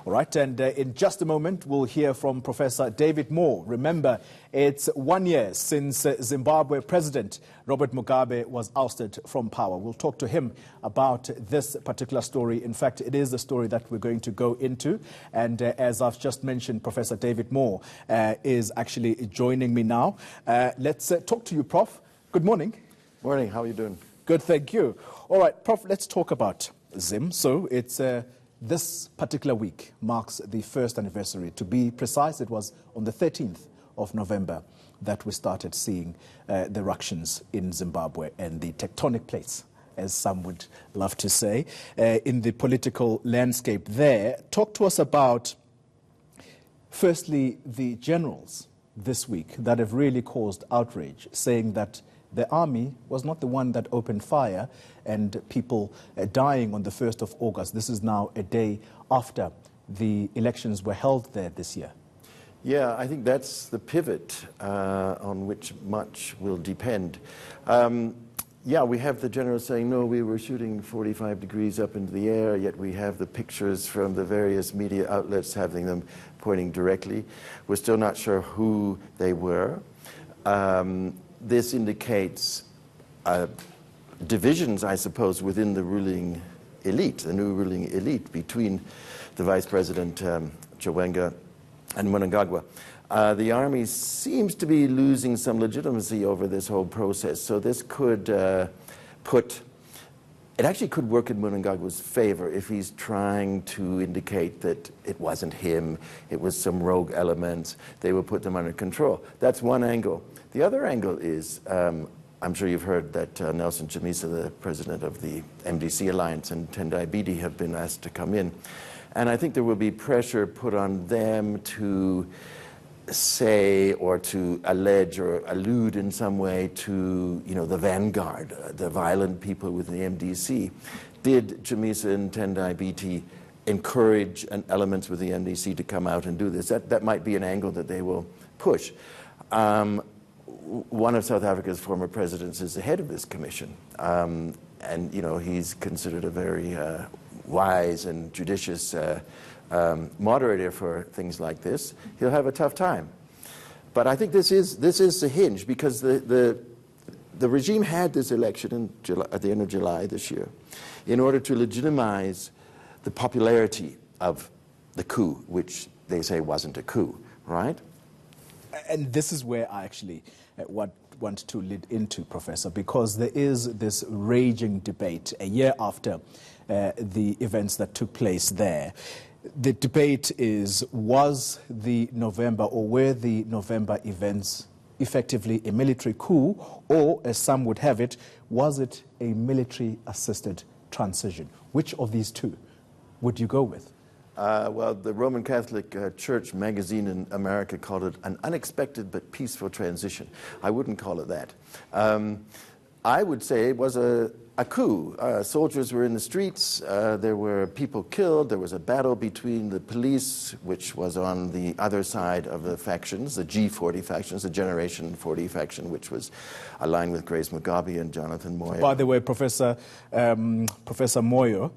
All right, and in just a moment, we'll hear from Professor David Moore. Remember, it's 1 year since Zimbabwe President Robert Mugabe was ousted from power. We'll talk to him about this particular story. In fact, it is the story that we're going to go into. And as I've just mentioned, Professor David Moore is actually joining me now. Let's talk to you, Prof. Good morning. Morning. How are you doing? Good, thank you. All right, Prof, let's talk about Zim. So it's this particular week marks the first anniversary. To be precise, it was on the 13th of November that we started seeing the ructions in Zimbabwe and the tectonic plates, as some would love to say, in the political landscape there. Talk to us about, firstly, the generals this week that have really caused outrage, saying that the army was not the one that opened fire and people dying on the 1st of August. This is now a day after the elections were held there this year. Yeah, I think that's the pivot on which much will depend. Yeah, we have the general saying, no, we were shooting 45 degrees up into the air, yet we have the pictures from the various media outlets having them pointing directly. We're still not sure who they were. This indicates divisions, I suppose, within the ruling elite, the new ruling elite, between the Vice President Chiwenga and Mnangagwa. The army seems to be losing some legitimacy over this whole process, so this could it actually could work in Mnangagwa's favor if he's trying to indicate that it wasn't him, it was some rogue elements, they will put them under control. That's one angle. The other angle is, I'm sure you've heard that Nelson Chamisa, the president of the MDC Alliance, and Tendai Biti have been asked to come in. And I think there will be pressure put on them to say or to allege or allude in some way to, you know, the vanguard, the violent people within the MDC. Did Chamisa and Tendai Biti encourage elements with the MDC to come out and do this? That might be an angle that they will push. One of South Africa's former presidents is the head of this commission, and you know, he's considered a very wise and judicious moderator for things like this. He'll have a tough time, but I think this is the hinge, because the regime had this election in July, at the end of July this year, in order to legitimize the popularity of the coup, which they say wasn't a coup, right? And this is where I actually want to lead into, Professor, because there is this raging debate a year after the events that took place there. The debate is, was the November, or were the November events effectively a military coup, or, as some would have it, was it a military-assisted transition? Which of these two would you go with? Well, the Roman Catholic Church magazine in America called it an unexpected but peaceful transition. I wouldn't call it that. I would say it was a coup. Soldiers were in the streets. There were people killed. There was a battle between the police, which was on the other side of the factions, the G40 factions, the Generation 40 faction, which was aligned with Grace Mugabe and Jonathan Moyo. By the way, Professor Moyo,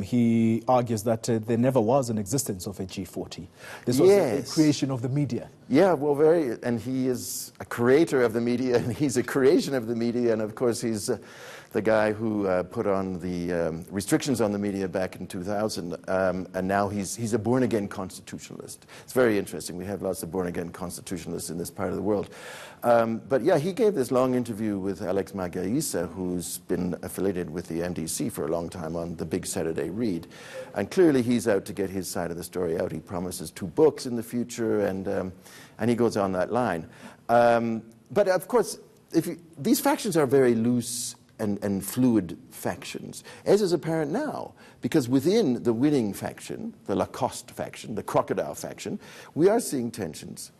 he argues that there never was an existence of a G40. This was a creation of the media. Yeah, well, and he is a creator of the media, and he's a creation of the media, and of course he's the guy who put on the restrictions on the media back in 2000, and now he's a born-again constitutionalist. It's very interesting. We have lots of born-again constitutionalists in this part of the world. But yeah, he gave this long interview with Alex Magaisa, who's been affiliated with the MDC for a long time, on the Big Saturday Read. And clearly he's out to get his side of the story out. He promises 2 books in the future, and he goes on that line. But of course, these factions are very loose and fluid factions, as is apparent now, because within the winning faction, the Lacoste faction, the crocodile faction, we are seeing tensions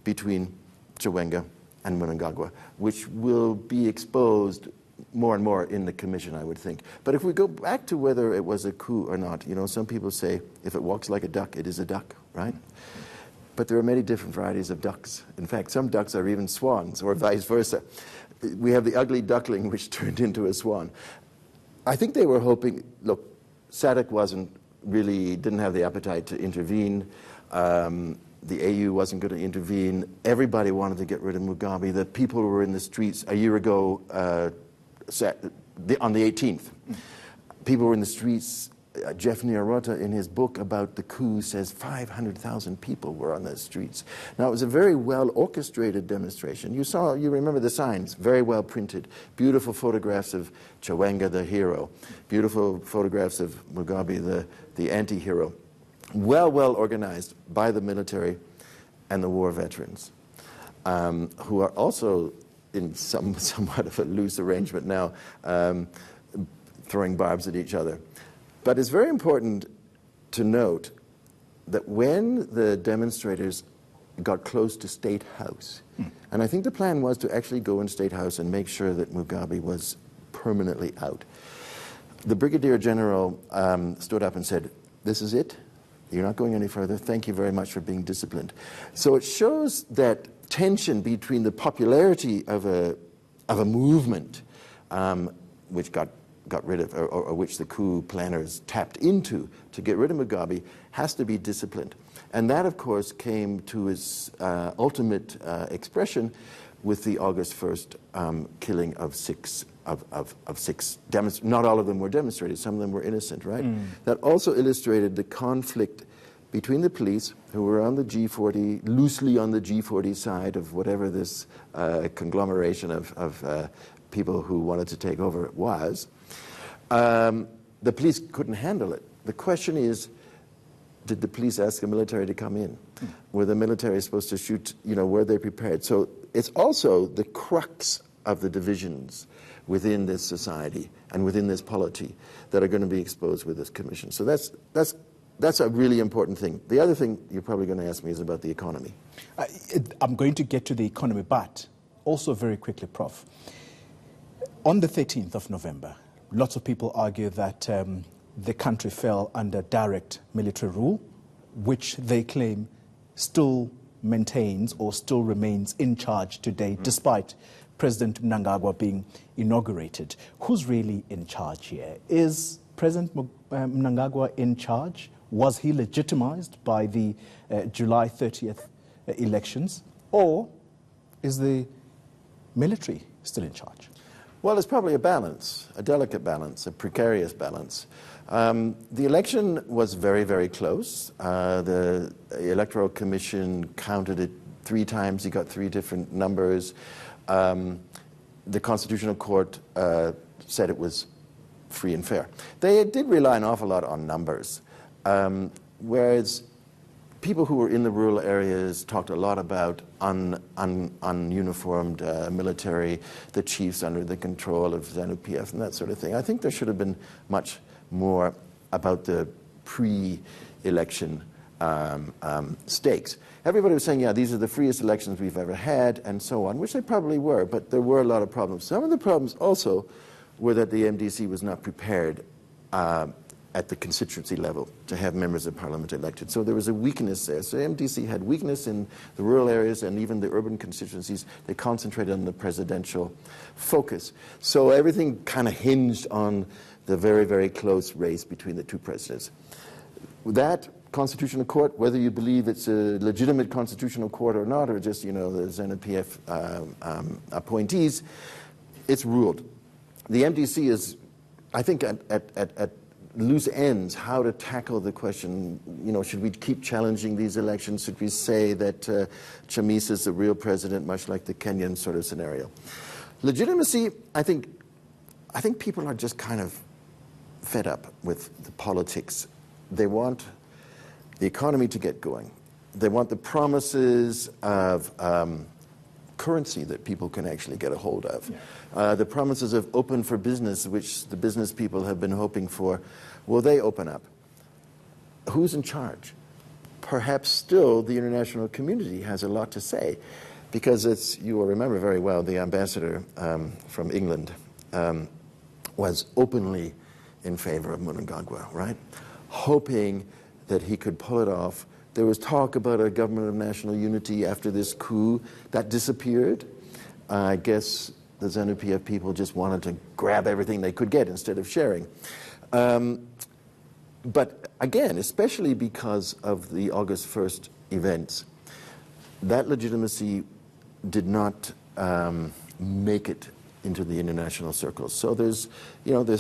between Chiwenga and Mnangagwa, which will be exposed more and more in the commission, I would think. But if we go back to whether it was a coup or not, you know, some people say if it walks like a duck, it is a duck, right? But there are many different varieties of ducks. In fact, some ducks are even swans, or vice versa. We have the ugly duckling, which turned into a swan. I think they were hoping, look, SADC wasn't really didn't have the appetite to intervene. The AU wasn't going to intervene. Everybody wanted to get rid of Mugabe. The people who were in the streets a year ago, on the 18th, people were in the streets. Jeff Nyarota, in his book about the coup, says 500,000 people were on the streets. Now, it was a very well orchestrated demonstration. You remember the signs, very well printed, beautiful photographs of Chwenga, the hero, beautiful photographs of Mugabe, the anti-hero, well organized by the military and the war veterans, who are also in somewhat of a loose arrangement now, throwing barbs at each other. But it's very important to note that when the demonstrators got close to State House, and I think the plan was to actually go in State House and make sure that Mugabe was permanently out, the Brigadier General stood up and said, "This is it. You're not going any further. Thank you very much for being disciplined." So it shows that tension between the popularity of a movement, which got rid of, or which the coup planners tapped into to get rid of Mugabe, has to be disciplined. And that, of course, came to its ultimate expression with the August 1st killing of six demonstrators. Not all of them were demonstrators, some of them were innocent, right? That also illustrated the conflict between the police, who were on the G40, loosely on the G40 side of whatever this conglomeration of people who wanted to take over was. The police couldn't handle it. The question is, did the police ask the military to come in? Were the military supposed to shoot, were they prepared? So it's also the crux of the divisions within this society and within this polity that are going to be exposed with this commission. So that's a really important thing. The other thing you're probably going to ask me is about the economy. I'm going to get to the economy, but also very quickly, Prof. On the 13th of November, lots of people argue that the country fell under direct military rule, which they claim still maintains or still remains in charge today, despite President Mnangagwa being inaugurated. Who's really in charge here? Is President Mnangagwa in charge? Was he legitimized by the July 30th elections? Or is the military still in charge? Well, it's probably a balance, a delicate balance, a precarious balance. The election was very, very close. The Electoral Commission counted it 3 times. He got 3 different numbers. The Constitutional Court said it was free and fair. They did rely an awful lot on numbers, whereas people who were in the rural areas talked a lot about ununiformed military, the chiefs under the control of ZANU-PF and that sort of thing. I think there should have been much more about the pre-election stakes. Everybody was saying, yeah, these are the freest elections we've ever had, and so on, which they probably were, but there were a lot of problems. Some of the problems also were that the MDC was not prepared at the constituency level to have members of parliament elected. So there was a weakness there. So MDC had weakness in the rural areas and even the urban constituencies. They concentrated on the presidential focus. So everything kind of hinged on the very, very close race between the 2 presidents. That Constitutional Court, whether you believe it's a legitimate Constitutional Court or not, or just, the ZANU-PF appointees, it's ruled. The MDC is, I think, at loose ends how to tackle the question, should we keep challenging these elections? Should we say that Chamisa is the real president, much like the Kenyan sort of scenario? Legitimacy, I think people are just kind of fed up with the politics. They want the economy to get going. They want the promises of currency that people can actually get a hold of. Yeah. The promises of open for business, which the business people have been hoping for, will they open up? Who's in charge? Perhaps still the international community has a lot to say, because you will remember very well, the ambassador from England was openly in favor of Mnangagwa, right? Hoping that he could pull it off. There was talk about a government of national unity after this coup. That disappeared. I guess the ZANU-PF people just wanted to grab everything they could get instead of sharing. But again, especially because of the August 1st events, that legitimacy did not make it into the international circles. So there's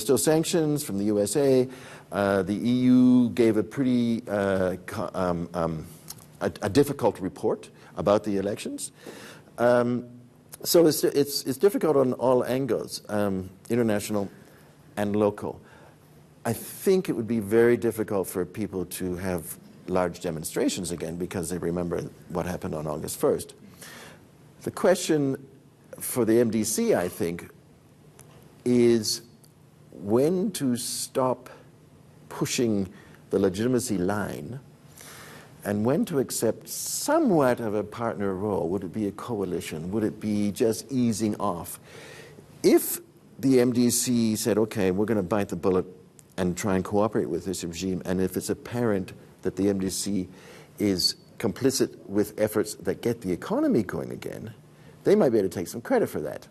still sanctions from the USA. The EU gave a pretty a difficult report about the elections. So it's difficult on all angles, international and local. I think it would be very difficult for people to have large demonstrations again because they remember what happened on August 1st. The question for the MDC, I think, is when to stop pushing the legitimacy line and when to accept somewhat of a partner role. Would it be a coalition? Would it be just easing off? If the MDC said, okay, we're going to bite the bullet and try and cooperate with this regime, and if it's apparent that the MDC is complicit with efforts that get the economy going again, they might be able to take some credit for that.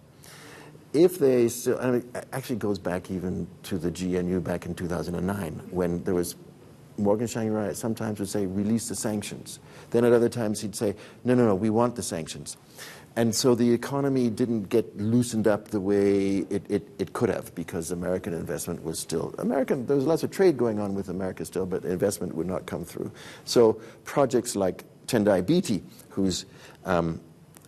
If they still, and it actually goes back even to the GNU back in 2009, when there was Morgan Tsvangirai sometimes would say, release the sanctions. Then at other times he'd say, no, we want the sanctions. And so the economy didn't get loosened up the way it could have, because American investment was still, there was lots of trade going on with America still, but investment would not come through. So projects like Tendai Biti, who's an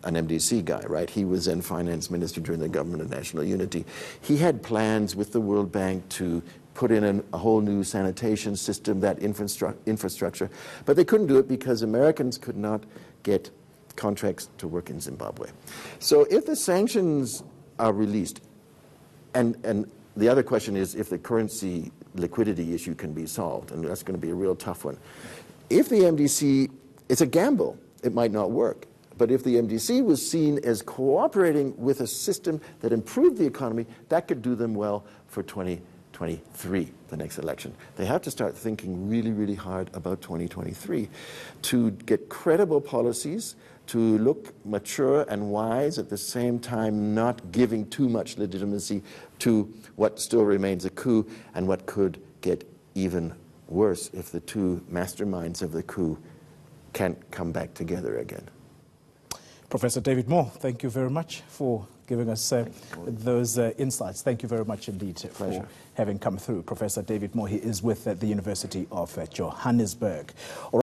MDC guy, right? He was then finance minister during the government of national unity. He had plans with the World Bank to put in a whole new sanitation system, that infrastructure, but they couldn't do it because Americans could not get contracts to work in Zimbabwe. So if the sanctions are released, and the other question is if the currency liquidity issue can be solved, and that's going to be a real tough one. If the MDC, it's a gamble, it might not work. But if the MDC was seen as cooperating with a system that improved the economy, that could do them well for 2023, the next election. They have to start thinking really, really hard about 2023 to get credible policies, to look mature and wise, at the same time not giving too much legitimacy to what still remains a coup and what could get even worse if the two masterminds of the coup can't come back together again. Professor David Moore, thank you very much for giving us those insights. Thank you very much indeed for having come through. Professor David Moore, he is with the University of Johannesburg.